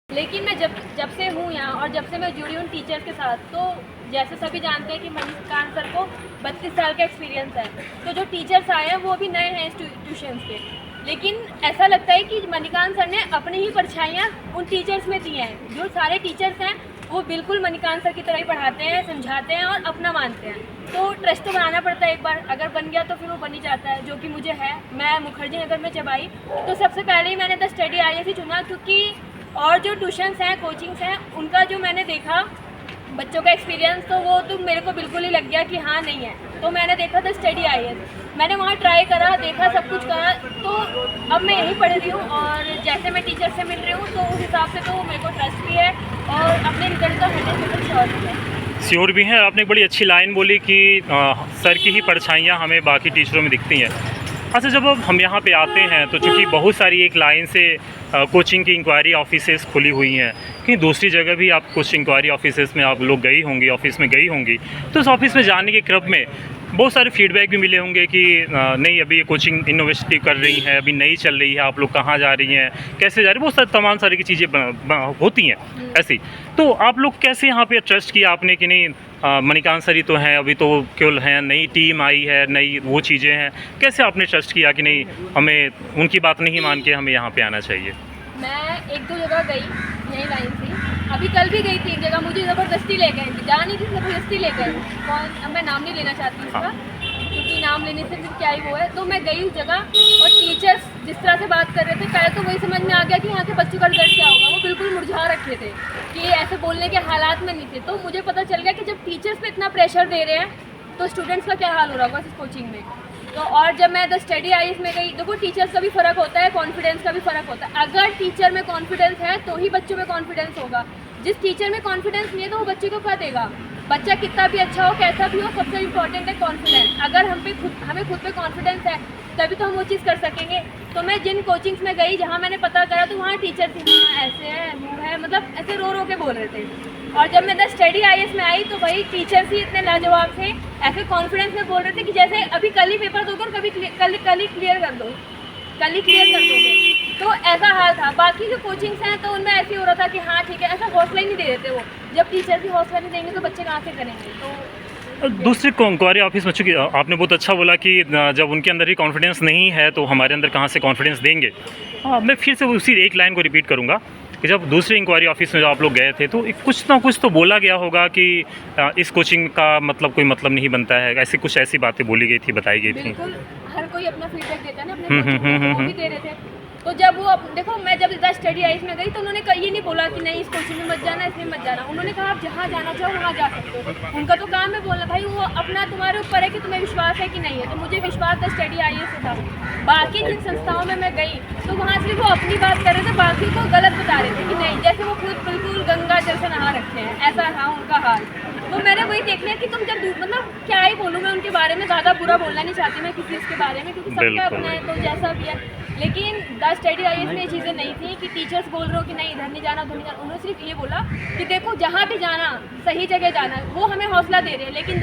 लेकिन मैं जब से हूँ यहाँ और जब से मैं जुड़ी हूँ टीचर्स के साथ, तो जैसे सभी जानते हैं कि मणिकांत सर को 32 साल का एक्सपीरियंस है। तो जो टीचर्स आए हैं वो भी नए हैं इस ट्यूशन्स के, लेकिन ऐसा लगता है कि मणिकांत सर ने अपनी ही परछाइयाँ उन टीचर्स में दी हैं। जो सारे टीचर्स हैं वो बिल्कुल मणिकांत सर की तरह ही पढ़ाते हैं, समझाते हैं और अपना मानते हैं। तो ट्रस्ट तो बनाना पड़ता है, एक बार अगर बन गया तो फिर वो बन ही जाता है, जो कि मुझे है। मैं मुखर्जी नगर में जब आई तो सबसे पहले ही मैंने द स्टडी IAS ही चुना, क्योंकि और जो ट्यूशन्स हैं, कोचिंग्स हैं, उनका जो मैंने देखा बच्चों का एक्सपीरियंस, तो वो तो मेरे को बिल्कुल ही लग गया कि हाँ नहीं है। तो मैंने देखा द स्टडी IAS, मैंने वहाँ ट्राई करा, देखा, सब कुछ करा, तो अब मैं यहीं पढ़ रही हूँ। और जैसे मैं टीचर से मिल रही हूँ तो उस हिसाब से तो मेरे को ट्रस्ट भी है और अपने रिजल्ट का 100% श्योर भी है। श्योर भी हैं। आपने एक बड़ी अच्छी लाइन बोली कि सर की ही परछाइयाँ हमें बाकी टीचरों में दिखती हैं। अच्छा, जब अब हम यहाँ पे आते हैं तो चूँकि बहुत सारी एक लाइन से कोचिंग की इंक्वायरी ऑफिसेस खुली हुई हैं, कहीं दूसरी जगह भी आप कुछ इंक्वायरी ऑफिसेस में आप लोग गई होंगी, ऑफिस में गई होंगी, तो उस ऑफिस में जाने के क्रम में बहुत सारे फीडबैक भी मिले होंगे कि नहीं, अभी ये कोचिंग इनोवेटिव कर रही है, अभी नई चल रही है, आप लोग कहाँ जा रही हैं, कैसे जा रही हैं, बहुत सारी तमाम सारी की चीज़ें होती हैं ऐसी। तो आप लोग कैसे यहाँ पे ट्रस्ट किया आपने कि नहीं मणिकांत सर ही तो हैं, अभी तो केवल हैं, नई टीम आई है, नई वो चीज़ें हैं, कैसे आपने ट्रस्ट किया कि नहीं हमें उनकी बात नहीं मान के हमें यहाँ पे आना चाहिए? मैं 1-2 जगह गई यही लाइन से, अभी कल भी गई थी एक जगह, मुझे ज़बरदस्ती ले गए, जा नहीं थी, ज़बरदस्ती ले गए। कौन, अब मैं नाम नहीं लेना चाहती उसका, क्योंकि नाम लेने से फिर क्या ही वो है। तो मैं गई उस जगह और टीचर्स जिस तरह से बात कर रहे थे, पहले तो वही समझ में आ गया कि यहाँ के बच्चों का रिजल्ट क्या होगा। वो बिल्कुल मुरझा रखे थे कि ऐसे बोलने के हालात में नहीं थे। तो मुझे पता चल गया कि जब टीचर्स पे इतना प्रेशर दे रहे हैं तो स्टूडेंट्स का क्या हाल हो रहा होगा इस कोचिंग में। तो और जब मैं द स्टडी IAS में गई, देखो टीचर्स का भी फ़र्क होता है, कॉन्फिडेंस का भी फ़र्क होता है। अगर टीचर में कॉन्फिडेंस है तो ही बच्चों में कॉन्फिडेंस होगा। जिस टीचर में कॉन्फिडेंस नहीं है तो वो बच्चे को क्या देगा। बच्चा कितना भी अच्छा हो, कैसा भी हो, सबसे इम्पॉर्टेंट है कॉन्फिडेंस। अगर हमें खुद पे कॉन्फिडेंस है तभी तो हम वो चीज़ कर सकेंगे। तो मैं जिन कोचिंग्स में गई, जहाँ मैंने पता करा, तो वहाँ टीचर थी, हाँ ऐसे है, वो है, मतलब ऐसे रो रो के बोल रहे थे। और जब मैं द स्टडी IAS में आई तो वही टीचर्स ही इतने लाजवाब थे, ऐसे कॉन्फिडेंस में बोल रहे थे कि जैसे अभी कल ही पेपर दोगे और कल ही क्लियर कर दो, कल ही क्लियर कर दोगे। तो ऐसा हाल था। बाकी जो कोचिंग्स हैं तो उनमें ऐसे हो रहा था कि हाँ ठीक है, ऐसा हौसला ही नहीं दे देते वो। जब टीचर भी हौसला नहीं देंगे तो बच्चे कहाँ से करेंगे। तो दूसरे इंक्वायरी ऑफिस में, चूँकि आपने बहुत अच्छा बोला कि जब उनके अंदर ही कॉन्फिडेंस नहीं है तो हमारे अंदर कहाँ से कॉन्फिडेंस देंगे। मैं फिर से उसी एक लाइन को रिपीट करूँगा कि जब दूसरे इंक्वायरी ऑफिस में जब आप लोग गए थे तो कुछ ना कुछ तो बोला गया होगा कि इस कोचिंग का मतलब कोई मतलब नहीं बनता है, ऐसी बातें बोली गई थी, बताई गई थी। बिल्कुल, हर कोई अपना फीडबैक देता है ना अपने कोचिंग को, वो भी दे रहे थे। तो जब वो देखो, मैं जब द स्टडी IAS में गई तो उन्होंने ये नहीं बोला कि नहीं इस कोचिंग में मत जाना, इसमें मत जाना। उन्होंने कहा आप जहाँ जाना चाहो वहाँ जा सकते हो। उनका तो काम है बोलना, भाई वो अपना तुम्हारे ऊपर है कि तुम्हें विश्वास है कि नहीं है। तो मुझे विश्वास द स्टडी IAS से था। बाकी जिन संस्थाओं में मैं गई तो वहाँ सिर्फ वो अपनी बात कर रहे थे, बाकी को गलत बता रहे थे कि नहीं, जैसे वो खुद बिल्कुल गंगा जल से नहा रखे हैं, ऐसा था उनका हाल। तो मैंने वही देख लिया कि तुम जब मतलब क्या ही बोलूँ मैं उनके बारे में, ज़्यादा बुरा बोलना नहीं चाहती मैं किसी इसके बारे में, क्योंकि सबका अपना है तो जैसा भी है। लेकिन द स्टडी IAS में ये चीज़ें नहीं थी कि टीचर्स बोल रहे हो कि नहीं इधर नहीं जाना, उधर नहीं जाना। उन्होंने सिर्फ ये बोला कि देखो जहाँ भी जाना सही जगह जाना, वो हमें हौसला दे रहे हैं। लेकिन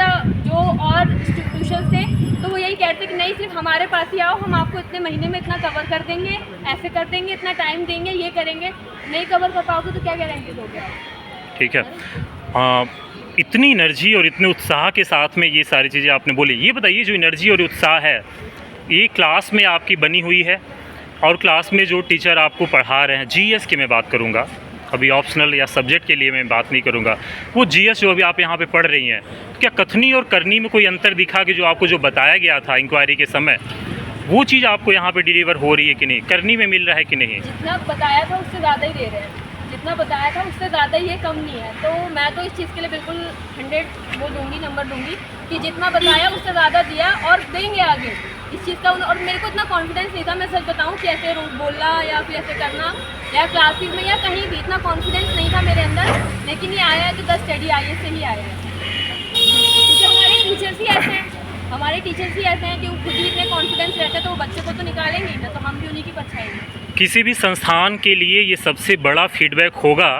जो और इंस्टीट्यूशन थे तो वो यही कहते कि नहीं सिर्फ हमारे पास ही आओ, हम आपको इतने महीने में इतना कवर कर देंगे, ऐसे कर देंगे, इतना टाइम देंगे, ये करेंगे। नहीं कवर कर पाओगे तो क्या गारंटी दोगे। ठीक है, इतनी एनर्जी और इतने उत्साह के साथ में ये सारी चीज़ें आपने बोली। ये बताइए, जो एनर्जी और उत्साह है ये क्लास में आपकी बनी हुई है, और क्लास में जो टीचर आपको पढ़ा रहे हैं, GS की मैं बात करूँगा, अभी ऑप्शनल या सब्जेक्ट के लिए मैं बात नहीं करूँगा, वो GS जो अभी आप यहाँ पे पढ़ रही हैं, क्या कथनी और करनी में कोई अंतर दिखा कि जो आपको जो बताया गया था इंक्वायरी के समय, वो चीज़ आपको यहाँ पे डिलीवर हो रही है कि नहीं, करनी में मिल रहा है कि नहीं? जितना बताया था उससे ज़्यादा ही दे रहे हैं, जितना बताया था उससे ज़्यादा ही है, कम नहीं है। तो मैं तो इस चीज़ के लिए बिल्कुल 100 वो दूंगी, नंबर दूंगी कि जितना बताया उससे ज़्यादा दिया और देंगे आगे इस चीज़ का। और मेरे को इतना कॉन्फिडेंस नहीं था, मैं सच बताऊं, कि ऐसे बोलना या फिर ऐसे करना या क्लासेस में या कहीं भी इतना कॉन्फिडेंस नहीं था मेरे अंदर। लेकिन ये आया है तो द स्टडी IAS से ही आया है, क्योंकि हमारे टीचर्स ही ऐसे हैं, हमारे टीचर्स ही ऐसे हैं कि वो खुद ही इतने कॉन्फिडेंस रहते हैं, तो वो बच्चे को तो निकालेंगे ही ना, तो हम भी उन्हीं की परछाई हैं। किसी भी संस्थान के लिए ये सबसे बड़ा फीडबैक होगा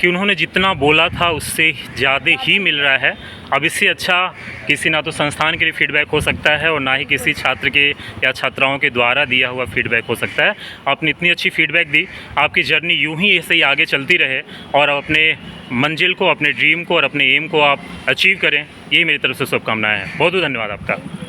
कि उन्होंने जितना बोला था उससे ज़्यादा ही मिल रहा है। अब इससे अच्छा किसी ना तो संस्थान के लिए फीडबैक हो सकता है और ना ही किसी छात्र के या छात्राओं के द्वारा दिया हुआ फीडबैक हो सकता है। आपने इतनी अच्छी फीडबैक दी, आपकी जर्नी यूं ही ऐसे ही आगे चलती रहे और आप अपने मंजिल को, अपने ड्रीम को और अपने एम को आप अचीव करें, यही मेरी तरफ से शुभकामनाएं हैं। बहुत बहुत धन्यवाद आपका।